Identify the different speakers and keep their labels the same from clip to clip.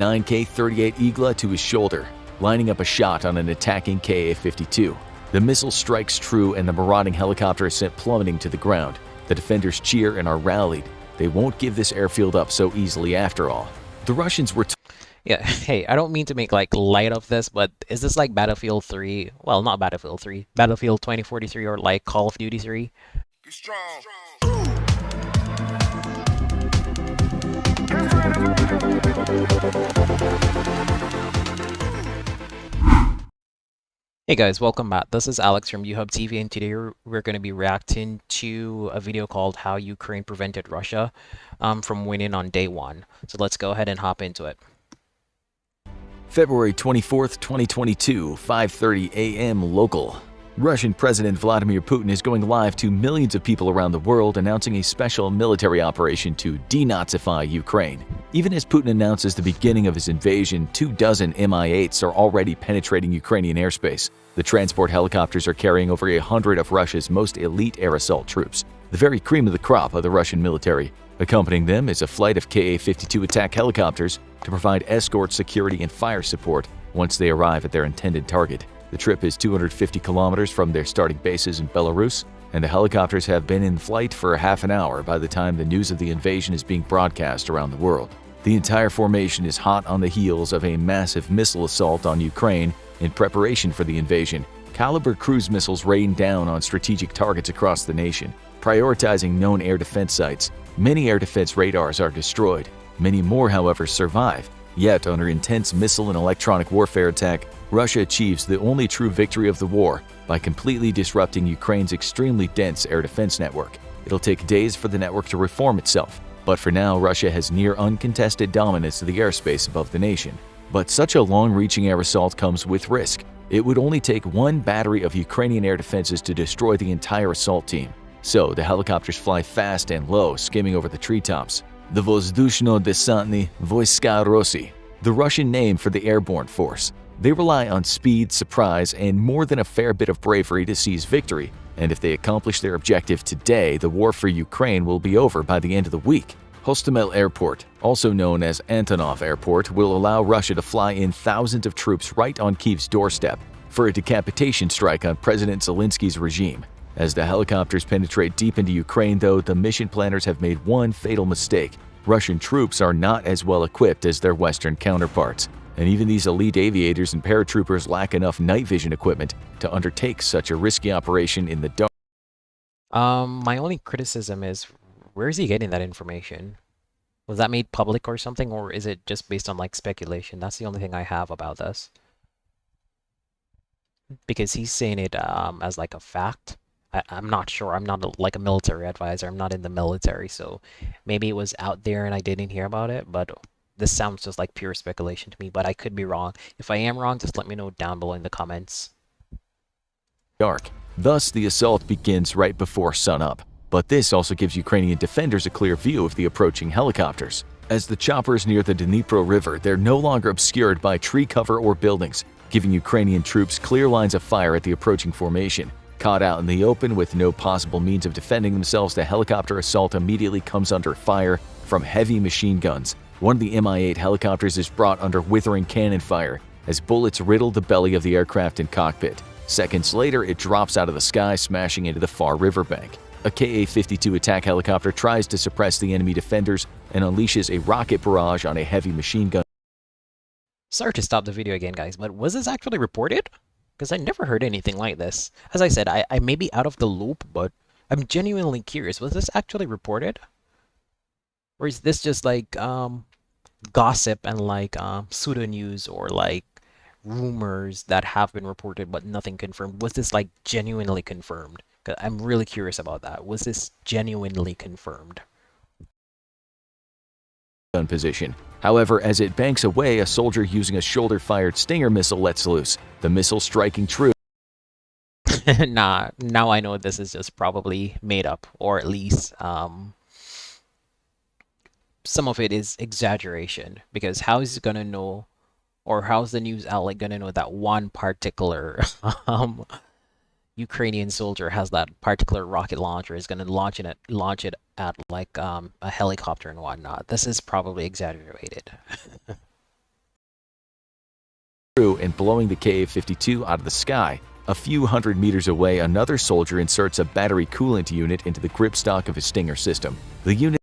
Speaker 1: 9K-38 Igla to his shoulder, lining up a shot on an attacking Ka-52. The missile strikes true and the marauding helicopter is sent plummeting to the ground. The defenders cheer and are rallied. They won't give this airfield up so easily after all. The Russians were
Speaker 2: Yeah, hey, I don't mean to make like light of this, but is this like Battlefield 3? Well, not Battlefield 3, Battlefield 2043 or like Call of Duty 3?
Speaker 3: Get strong.
Speaker 2: Hey guys, welcome back. This is Alex from YouHubTV, and today we're going to be reacting to a video called How Ukraine Prevented Russia from Winning on Day 1. So let's go ahead and hop into it.
Speaker 1: February 24th, 2022, 5:30 a.m. local. Russian President Vladimir Putin is going live to millions of people around the world announcing a special military operation to denazify Ukraine. Even as Putin announces the beginning of his invasion, 24 Mi-8s are already penetrating Ukrainian airspace. The transport helicopters are carrying over 100 of Russia's most elite air assault troops, the very cream of the crop of the Russian military. Accompanying them is a flight of Ka-52 attack helicopters to provide escort, security, and fire support once they arrive at their intended target. The trip is 250 kilometers from their starting bases in Belarus, and the helicopters have been in flight for half an hour by the time the news of the invasion is being broadcast around the world. The entire formation is hot on the heels of a massive missile assault on Ukraine in preparation for the invasion. Caliber cruise missiles rain down on strategic targets across the nation, prioritizing known air defense sites. Many air defense radars are destroyed. Many more, however, survive. Yet, under intense missile and electronic warfare attack, Russia achieves the only true victory of the war by completely disrupting Ukraine's extremely dense air defense network. It'll take days for the network to reform itself, but for now, Russia has near uncontested dominance of the airspace above the nation. But such a long-reaching air assault comes with risk. It would only take one battery of Ukrainian air defenses to destroy the entire assault team. So, the helicopters fly fast and low, skimming over the treetops. The Vozdusno-Desantny Vojska Rossi, the Russian name for the airborne force. They rely on speed, surprise, and more than a fair bit of bravery to seize victory, and if they accomplish their objective today, the war for Ukraine will be over by the end of the week. Hostomel Airport, also known as Antonov Airport, will allow Russia to fly in thousands of troops right on Kyiv's doorstep for a decapitation strike on President Zelensky's regime. As the helicopters penetrate deep into Ukraine, though, the mission planners have made one fatal mistake. Russian troops are not as well equipped as their Western counterparts, and even these elite aviators and paratroopers lack enough night vision equipment to undertake such a risky operation in the dark.
Speaker 2: My only criticism is, where is he getting that information? Was that made public or something, or is it just based on like speculation? That's the only thing I have about this. Because he's saying it as like a fact. I'm not sure. I'm not like a military advisor. I'm not in the military, so maybe it was out there and I didn't hear about it, but this sounds just like pure speculation to me, but I could be wrong. If I am wrong, just let me know down below in the comments.
Speaker 1: Dark. Thus, the assault begins right before sunup. But this also gives Ukrainian defenders a clear view of the approaching helicopters. As the choppers near the Dnipro River, they're no longer obscured by tree cover or buildings, giving Ukrainian troops clear lines of fire at the approaching formation. Caught out in the open with no possible means of defending themselves, the helicopter assault immediately comes under fire from heavy machine guns. One of the Mi-8 helicopters is brought under withering cannon fire as bullets riddle the belly of the aircraft and cockpit. Seconds later, it drops out of the sky, smashing into the far riverbank. A Ka-52 attack helicopter tries to suppress the enemy defenders and unleashes a rocket barrage on a heavy machine gun.
Speaker 2: Sorry to stop the video again, guys, but was this actually reported? Because I never heard anything like this. As I said, I may be out of the loop, but I'm genuinely curious. Was this actually reported? Or is this just like gossip and like pseudo news or like rumors that have been reported but nothing confirmed? Was this like genuinely confirmed? 'Cause I'm really curious about that. Was this genuinely confirmed?
Speaker 1: Gun position. However, as it banks away, a soldier using a shoulder-fired Stinger missile lets loose, the missile striking true.
Speaker 2: Nah, now I know this is just probably made up, or at least some of it is exaggeration, because how is he gonna know, or how's the news outlet gonna know that one particular Ukrainian soldier has that particular rocket launcher, is gonna launch it at like a helicopter and whatnot? This is probably exaggerated.
Speaker 1: and blowing the Ka-52 out of the sky. A few hundred meters away, another soldier inserts a battery coolant unit into the gripstock of his Stinger system. The unit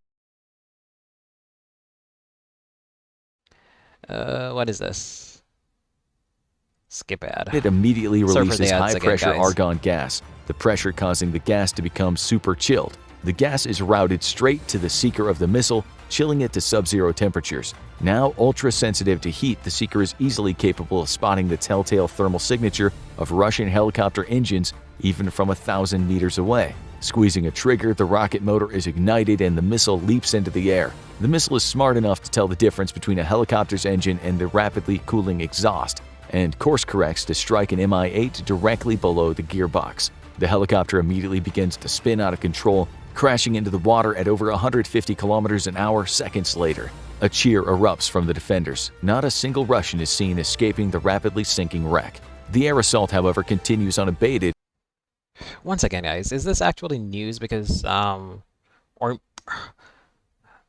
Speaker 2: what is this? Skip ad.
Speaker 1: It immediately
Speaker 2: Sorry for
Speaker 1: releases
Speaker 2: the ads
Speaker 1: high-pressure
Speaker 2: again, guys.
Speaker 1: argon gas, the pressure causing the gas to become super chilled. The gas is routed straight to the seeker of the missile, chilling it to sub-zero temperatures. Now ultra-sensitive to heat, the seeker is easily capable of spotting the telltale thermal signature of Russian helicopter engines even from 1,000 meters away. Squeezing a trigger, the rocket motor is ignited and the missile leaps into the air. The missile is smart enough to tell the difference between a helicopter's engine and the rapidly cooling exhaust, and course corrects to strike an Mi-8 directly below the gearbox. The helicopter immediately begins to spin out of control, crashing into the water at over 150 kilometers an hour seconds later. A cheer erupts from the defenders. Not a single Russian is seen escaping the rapidly sinking wreck. The air assault, however, continues unabated.
Speaker 2: Once again, guys, is this actually news? Because, or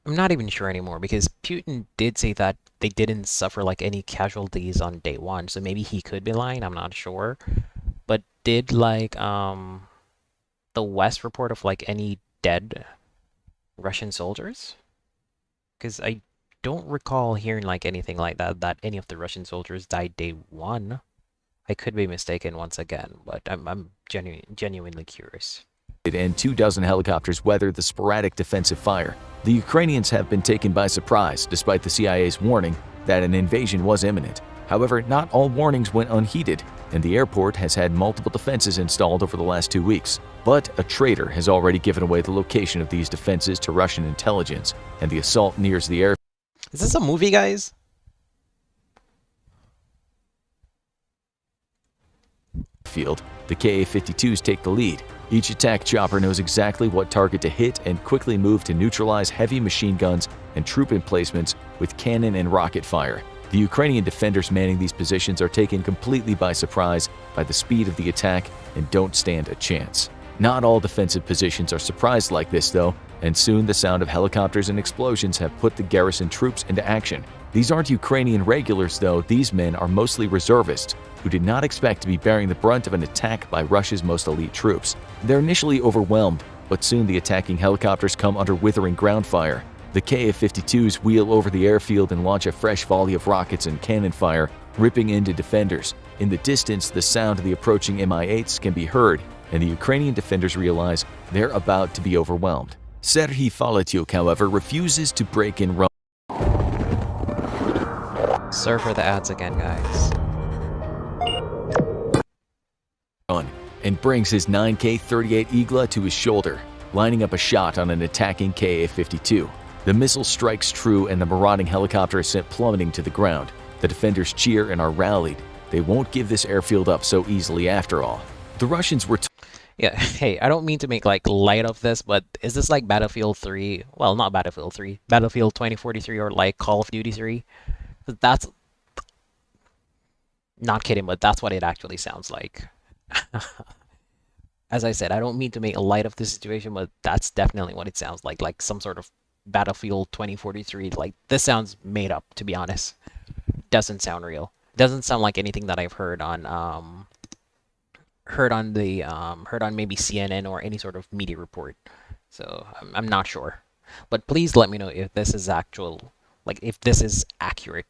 Speaker 2: I'm not even sure anymore, because Putin did say that they didn't suffer like any casualties on day one, so maybe he could be lying, I'm not sure. But did like the West report of like any dead Russian soldiers? Because I don't recall hearing like anything like that any of the Russian soldiers died day one. I could be mistaken once again, but I'm genuinely curious.
Speaker 1: And 24 helicopters weathered the sporadic defensive fire. The Ukrainians have been taken by surprise, despite the CIA's warning that an invasion was imminent. However, not all warnings went unheeded, and the airport has had multiple defenses installed over the last 2 weeks. But a traitor has already given away the location of these defenses to Russian intelligence, and the assault nears the airfield.
Speaker 2: Is this a movie, guys?
Speaker 1: The Ka-52s take the lead. Each attack chopper knows exactly what target to hit and quickly move to neutralize heavy machine guns and troop emplacements with cannon and rocket fire. The Ukrainian defenders manning these positions are taken completely by surprise by the speed of the attack and don't stand a chance. Not all defensive positions are surprised like this though, and soon the sound of helicopters and explosions have put the garrison troops into action. These aren't Ukrainian regulars though, these men are mostly reservists who did not expect to be bearing the brunt of an attack by Russia's most elite troops. They're initially overwhelmed, but soon the attacking helicopters come under withering ground fire. The Ka-52s wheel over the airfield and launch a fresh volley of rockets and cannon fire, ripping into defenders. In the distance, the sound of the approaching Mi-8s can be heard, and the Ukrainian defenders realize they're about to be overwhelmed. Serhiy Falatyuk, however, refuses to break and run.
Speaker 2: Sorry for the ads again, guys.
Speaker 1: And brings his 9K-38 Igla to his shoulder, lining up a shot on an attacking Ka-52. The missile strikes true and the marauding helicopter is sent plummeting to the ground. The defenders cheer and are rallied. They won't give this airfield up so easily after all. The Russians were
Speaker 2: Yeah, hey, I don't mean to make like light of this, but is this like Battlefield 3? Well, not Battlefield 3. Battlefield 2043 or like Call of Duty 3? That's... Not kidding, but that's what it actually sounds like. As I said, I don't mean to make light of the situation, but that's definitely what it sounds like some sort of Battlefield 2043. Like, this sounds made up, to be honest. Doesn't sound real. Doesn't sound like anything that I've heard on heard on maybe CNN or any sort of media report. So I'm not sure. But please let me know if this is if this is accurate.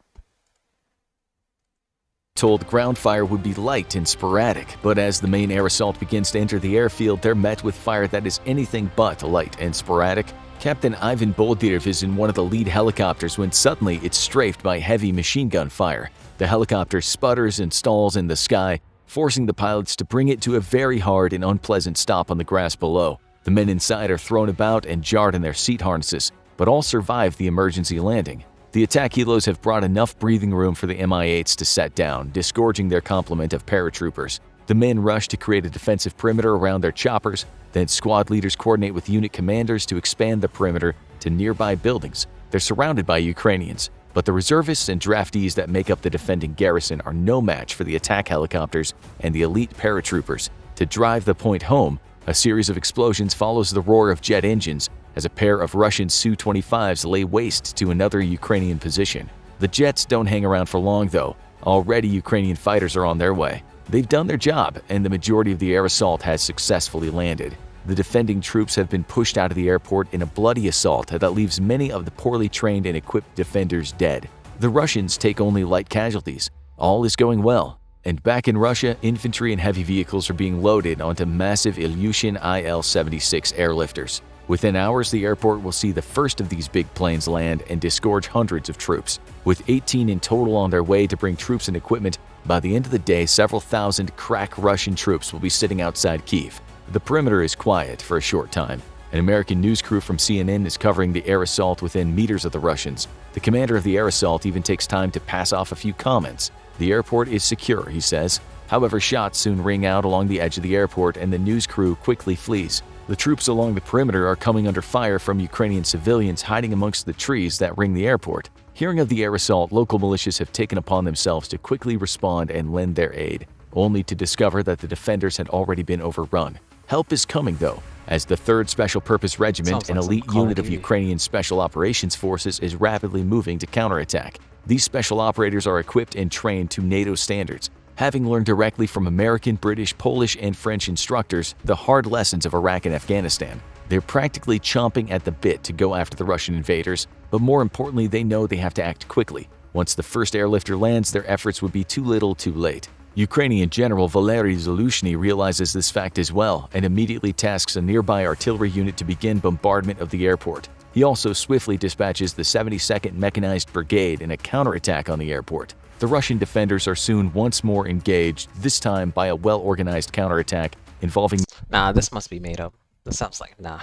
Speaker 1: Told ground fire would be light and sporadic, but as the main air assault begins to enter the airfield, they're met with fire that is anything but light and sporadic. Captain Ivan Boldyrev is in one of the lead helicopters when suddenly it's strafed by heavy machine gun fire. The helicopter sputters and stalls in the sky, forcing the pilots to bring it to a very hard and unpleasant stop on the grass below. The men inside are thrown about and jarred in their seat harnesses, but all survive the emergency landing. The attack helos have brought enough breathing room for the Mi-8s to set down, disgorging their complement of paratroopers. The men rush to create a defensive perimeter around their choppers, then squad leaders coordinate with unit commanders to expand the perimeter to nearby buildings. They're surrounded by Ukrainians, but the reservists and draftees that make up the defending garrison are no match for the attack helicopters and the elite paratroopers. To drive the point home, a series of explosions follows the roar of jet engines as a pair of Russian Su-25s lay waste to another Ukrainian position. The jets don't hang around for long though. Already, Ukrainian fighters are on their way. They've done their job, and the majority of the air assault has successfully landed. The defending troops have been pushed out of the airport in a bloody assault that leaves many of the poorly trained and equipped defenders dead. The Russians take only light casualties. All is going well. And back in Russia, infantry and heavy vehicles are being loaded onto massive Ilyushin Il-76 airlifters. Within hours, the airport will see the first of these big planes land and disgorge hundreds of troops. With 18 in total on their way to bring troops and equipment, by the end of the day, several thousand crack Russian troops will be sitting outside Kyiv. The perimeter is quiet for a short time. An American news crew from CNN is covering the air assault within meters of the Russians. The commander of the air assault even takes time to pass off a few comments. The airport is secure, he says. However, shots soon ring out along the edge of the airport and the news crew quickly flees. The troops along the perimeter are coming under fire from Ukrainian civilians hiding amongst the trees that ring the airport. Hearing of the air assault, local militias have taken upon themselves to quickly respond and lend their aid, only to discover that the defenders had already been overrun. Help is coming, though, as the 3rd Special Purpose Regiment, an elite unit of Ukrainian Special Operations Forces, is rapidly moving to counterattack. These special operators are equipped and trained to NATO standards, having learned directly from American, British, Polish, and French instructors the hard lessons of Iraq and Afghanistan. They're practically chomping at the bit to go after the Russian invaders, but more importantly, they know they have to act quickly. Once the first airlifter lands, their efforts would be too little too late. Ukrainian General Valery Zaluzhny realizes this fact as well and immediately tasks a nearby artillery unit to begin bombardment of the airport. He also swiftly dispatches the 72nd Mechanized Brigade in a counterattack on the airport. The Russian defenders are soon once more engaged, this time by a well-organized counterattack involving—
Speaker 2: Nah, this must be made up. This sounds like— nah.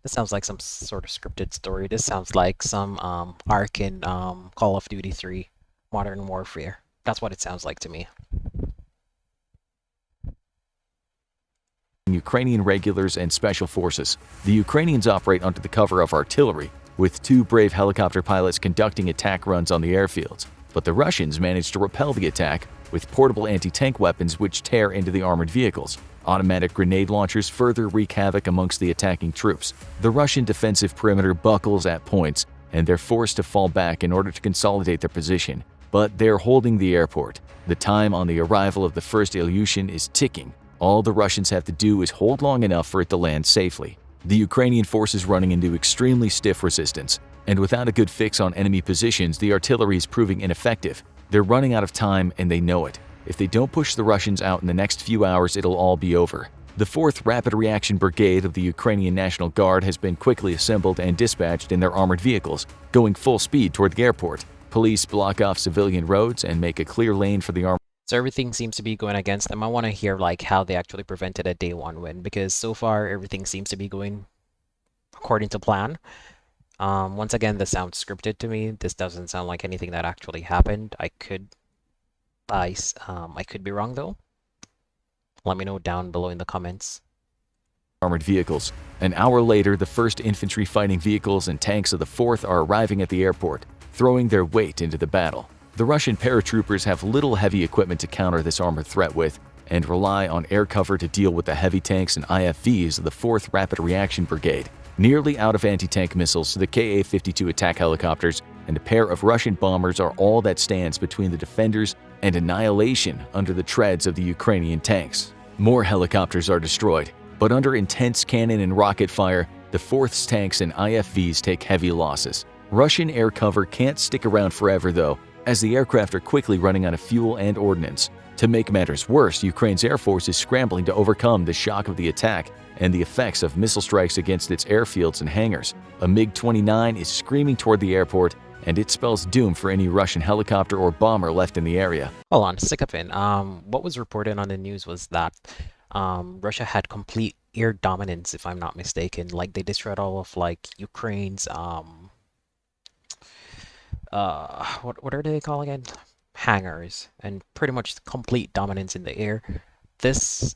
Speaker 2: This sounds like some sort of scripted story. This sounds like some arc in Call of Duty 3 Modern Warfare. That's what it sounds like to me.
Speaker 1: Ukrainian regulars and special forces. The Ukrainians operate under the cover of artillery, with 2 brave helicopter pilots conducting attack runs on the airfields. But the Russians managed to repel the attack with portable anti-tank weapons which tear into the armored vehicles. Automatic grenade launchers further wreak havoc amongst the attacking troops. The Russian defensive perimeter buckles at points, and they're forced to fall back in order to consolidate their position. But they're holding the airport. The time on the arrival of the first Ilyushin is ticking. All the Russians have to do is hold long enough for it to land safely. The Ukrainian force is running into extremely stiff resistance, and without a good fix on enemy positions, the artillery is proving ineffective. They're running out of time, and they know it. If they don't push the Russians out in the next few hours, it'll all be over. The 4th Rapid Reaction Brigade of the Ukrainian National Guard has been quickly assembled and dispatched in their armored vehicles, going full speed toward the airport. Police block off civilian roads and make a clear lane for the army.
Speaker 2: So everything seems to be going against them. I want to hear like how they actually prevented a day 1 win, because so far everything seems to be going according to plan. Once again, this sounds scripted to me. This doesn't sound like anything that actually happened. I could be wrong though. Let me know down below in the comments.
Speaker 1: Armored vehicles. An hour later, the first infantry fighting vehicles and tanks of the 4th are arriving at the airport, throwing their weight into the battle. The Russian paratroopers have little heavy equipment to counter this armored threat with, and rely on air cover to deal with the heavy tanks and IFVs of the 4th Rapid Reaction Brigade. Nearly out of anti-tank missiles, the Ka-52 attack helicopters and a pair of Russian bombers are all that stands between the defenders and annihilation under the treads of the Ukrainian tanks. More helicopters are destroyed, but under intense cannon and rocket fire, the 4th's tanks and IFVs take heavy losses. Russian air cover can't stick around forever though, as the aircraft are quickly running out of fuel and ordnance. To make matters worse, Ukraine's Air Force is scrambling to overcome the shock of the attack and the effects of missile strikes against its airfields and hangars. A MiG-29 is screaming toward the airport, and it spells doom for any Russian helicopter or bomber left in the area.
Speaker 2: Hold on, stick up in. What was reported on the news was that Russia had complete air dominance, if I'm not mistaken. Like, they destroyed all of like Ukraine's what are they called again? Hangars, and pretty much complete dominance in the air. This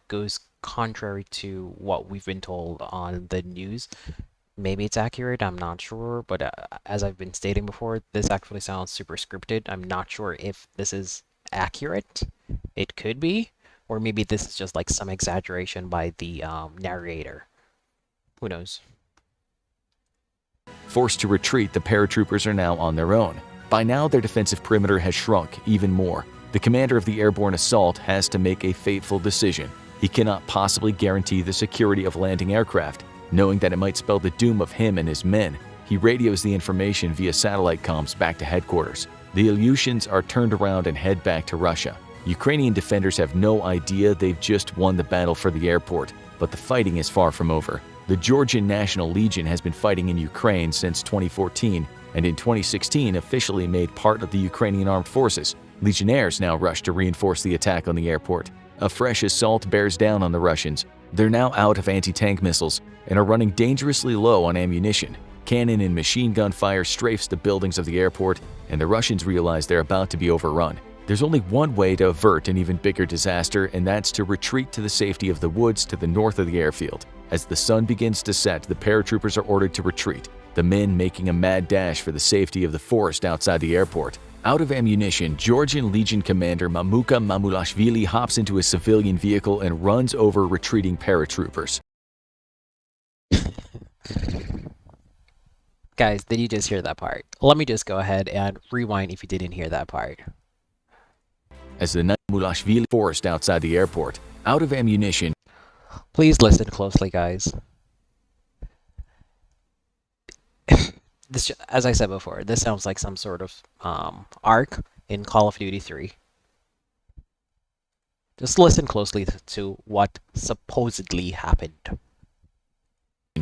Speaker 2: goes contrary to what we've been told on the news. Maybe it's accurate, I'm not sure, but as I've been stating before, this actually sounds super scripted. I'm not sure if this is accurate. It could be, or maybe this is just like some exaggeration by the narrator. Who knows?
Speaker 1: Forced to retreat, the paratroopers are now on their own. By now, their defensive perimeter has shrunk even more. The commander of the airborne assault has to make a fateful decision. He cannot possibly guarantee the security of landing aircraft, knowing that it might spell the doom of him and his men. He radios the information via satellite comms back to headquarters. The Ilyushins are turned around and head back to Russia. Ukrainian defenders have no idea they've just won the battle for the airport, but the fighting is far from over. The Georgian National Legion has been fighting in Ukraine since 2014, and in 2016 officially made part of the Ukrainian armed forces. Legionnaires now rush to reinforce the attack on the airport. A fresh assault bears down on the Russians. They're now out of anti-tank missiles and are running dangerously low on ammunition. Cannon and machine gun fire strafes the buildings of the airport, and the Russians realize they're about to be overrun. There's only one way to avert an even bigger disaster, and that's to retreat to the safety of the woods to the north of the airfield. As the sun begins to set, the paratroopers are ordered to retreat, the men making a mad dash for the safety of the forest outside the airport. Out of ammunition, Georgian Legion commander Mamuka Mamulashvili hops into a civilian vehicle and runs over retreating paratroopers.
Speaker 2: Guys, did you just hear that part? Let me just go ahead and rewind if you didn't hear that part.
Speaker 1: As the Mamulashvili forest outside the airport, out of ammunition.
Speaker 2: Please listen closely, guys. This, as I said before, this sounds like some sort of arc in Call of Duty 3. Just listen closely to what supposedly happened.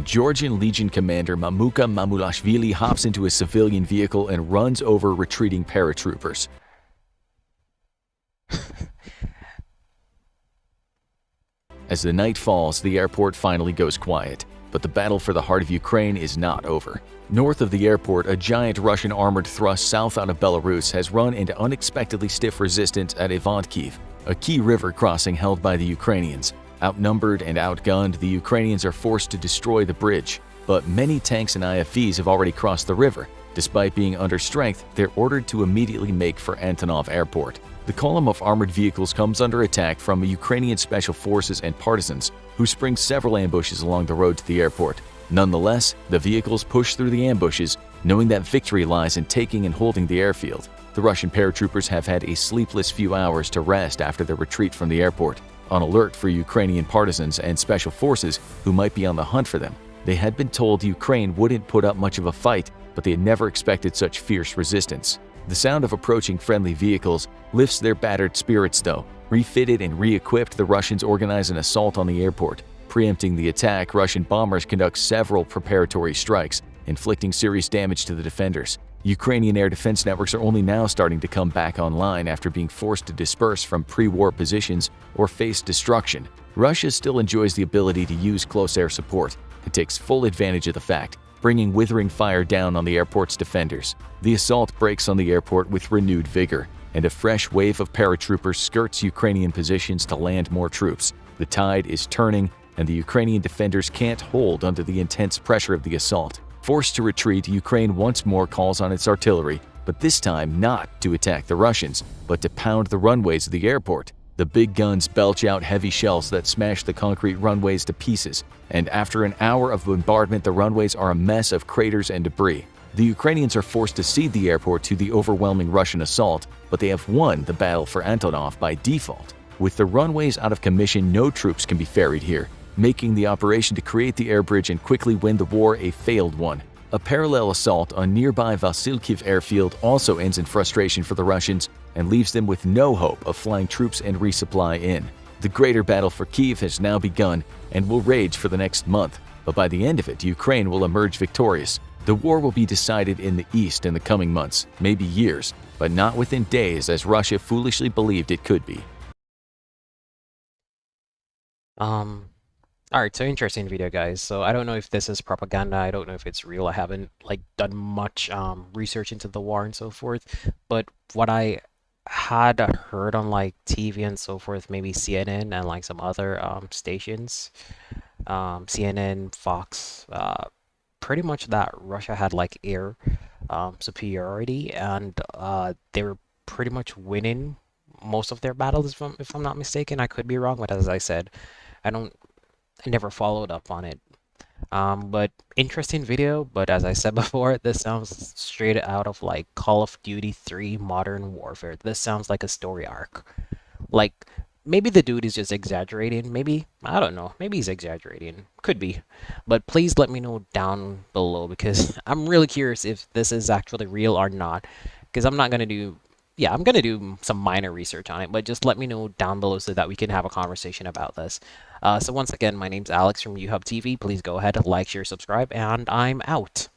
Speaker 1: Georgian Legion commander Mamuka Mamulashvili hops into a civilian vehicle and runs over retreating paratroopers. As the night falls, the airport finally goes quiet. But the battle for the heart of Ukraine is not over. North of the airport, a giant Russian armored thrust south out of Belarus has run into unexpectedly stiff resistance at Ivantkiv, a key river crossing held by the Ukrainians. Outnumbered and outgunned, the Ukrainians are forced to destroy the bridge. But many tanks and IFVs have already crossed the river. Despite being under strength, they're ordered to immediately make for Antonov Airport. The column of armored vehicles comes under attack from Ukrainian special forces and partisans, who spring several ambushes along the road to the airport. Nonetheless, the vehicles push through the ambushes, knowing that victory lies in taking and holding the airfield. The Russian paratroopers have had a sleepless few hours to rest after their retreat from the airport, on alert for Ukrainian partisans and special forces who might be on the hunt for them. They had been told Ukraine wouldn't put up much of a fight, but they had never expected such fierce resistance. The sound of approaching friendly vehicles lifts their battered spirits though. Refitted and re-equipped, the Russians organize an assault on the airport. Preempting the attack, Russian bombers conduct several preparatory strikes, inflicting serious damage to the defenders. Ukrainian air defense networks are only now starting to come back online after being forced to disperse from pre-war positions or face destruction. Russia still enjoys the ability to use close air support and takes full advantage of the fact, bringing withering fire down on the airport's defenders. The assault breaks on the airport with renewed vigor, and a fresh wave of paratroopers skirts Ukrainian positions to land more troops. The tide is turning, and the Ukrainian defenders can't hold under the intense pressure of the assault. Forced to retreat, Ukraine once more calls on its artillery, but this time not to attack the Russians, but to pound the runways of the airport. The big guns belch out heavy shells that smash the concrete runways to pieces, and after an hour of bombardment, the runways are a mess of craters and debris. The Ukrainians are forced to cede the airport to the overwhelming Russian assault, but they have won the battle for Antonov by default. With the runways out of commission, no troops can be ferried here, making the operation to create the air bridge and quickly win the war a failed one. A parallel assault on nearby Vasilkiv airfield also ends in frustration for the Russians and leaves them with no hope of flying troops and resupply in. The greater battle for Kyiv has now begun and will rage for the next month, but by the end of it, Ukraine will emerge victorious. The war will be decided in the east in the coming months, maybe years, but not within days as Russia foolishly believed it could be.
Speaker 2: Alright, so interesting video, guys. So I don't know if this is propaganda, I don't know if it's real, I haven't done much research into the war and so forth, but what I had heard on TV and so forth, maybe CNN and some other stations, CNN, Fox, pretty much that Russia had air superiority, and they were pretty much winning most of their battles, if I'm not mistaken. I could be wrong, but as I said, I never followed up on it. But interesting video. But as I said before, this sounds straight out of like Call of Duty 3 Modern Warfare. This sounds like a story arc. Like, maybe the dude is just exaggerating. Maybe, I don't know. Maybe he's exaggerating. Could be. But please let me know down below because I'm really curious if this is actually real or not. Because I'm not going to do, yeah, I'm going to do some minor research on it. But just let me know down below so that we can have a conversation about this. So once again, my name's Alex from YouHubTV. Please go ahead, like, share, subscribe, and I'm out.